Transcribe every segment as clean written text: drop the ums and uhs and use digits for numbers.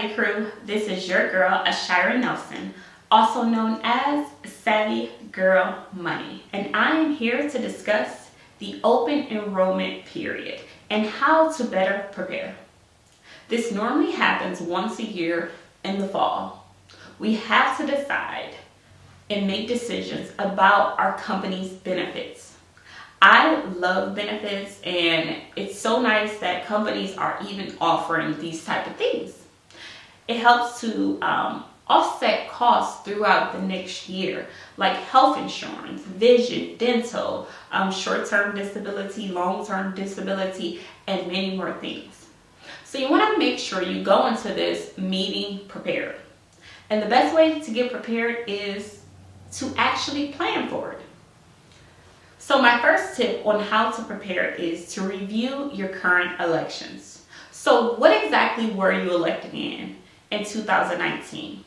Savvy Crew? This is your girl, Ashira Nelson, also known as Savvy Girl Money, and I am here to discuss the open enrollment period and how to better prepare. This normally happens once a year in the fall. We have to decide and make decisions about our company's benefits. I love benefits, and it's so nice that companies are even offering these type of things. It helps to offset costs throughout the next year, like health insurance, vision, dental, short-term disability, long-term disability, and many more things. So you want to make sure you go into this meeting prepared. And the best way to get prepared is to actually plan for it. So my first tip on how to prepare is to review your current elections. So what exactly were you elected in 2019?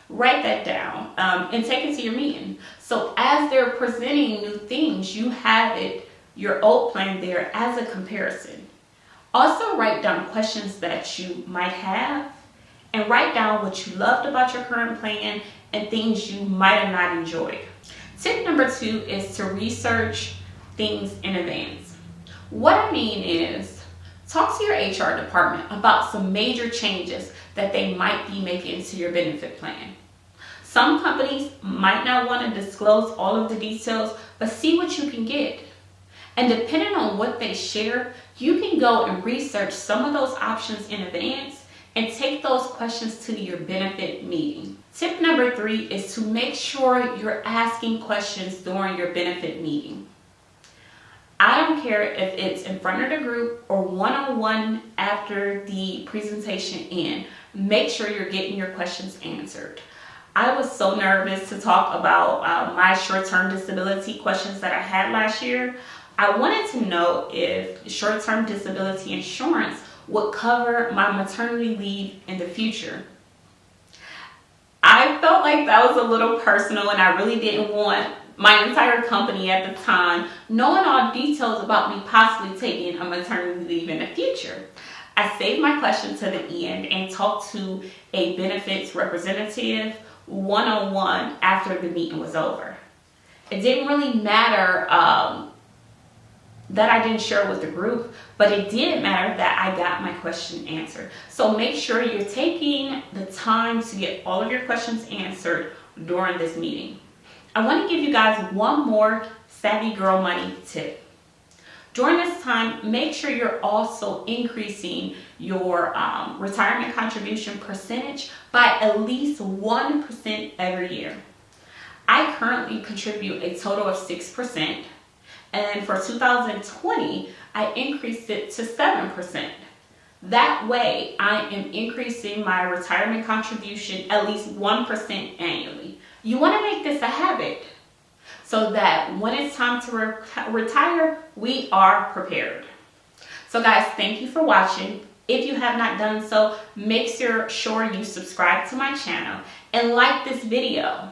Write that down and take it to your meeting. So as they're presenting new things, you have your old plan there as a comparison. Also write down questions that you might have, and write down what you loved about your current plan and things you might have not enjoyed. Tip number 2 is to research things in advance. What I mean is, talk to your HR department about some major changes that they might be making to your benefit plan. Some companies might not want to disclose all of the details, but see what you can get. And depending on what they share, you can go and research some of those options in advance and take those questions to your benefit meeting. Tip number 3 is to make sure you're asking questions during your benefit meeting. I don't care if it's in front of the group or one-on-one after the presentation ends. Make sure you're getting your questions answered. I was so nervous to talk about my short-term disability questions that I had last year. I wanted to know if short-term disability insurance would cover my maternity leave in the future. I felt like that was a little personal, and I really didn't want my entire company at the time knowing all details about me possibly taking a maternity leave in the future. I saved my question to the end and talked to a benefits representative one-on-one after the meeting was over. It didn't really matter that I didn't share with the group, but it did matter that I got my question answered. So make sure you're taking the time to get all of your questions answered during this meeting. I want to give you guys one more Savvy Girl Money tip. During this time, make sure you're also increasing your retirement contribution percentage by at least 1% every year. I currently contribute a total of 6%. And for 2020, I increased it to 7%. That way, I am increasing my retirement contribution at least 1% annually. You want to make this a habit so that when it's time to retire, we are prepared. So guys, thank you for watching. If you have not done so, make sure you subscribe to my channel and like this video.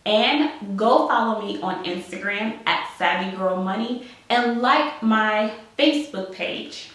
And go follow me on Instagram at Savvy Girl Money and like my Facebook page.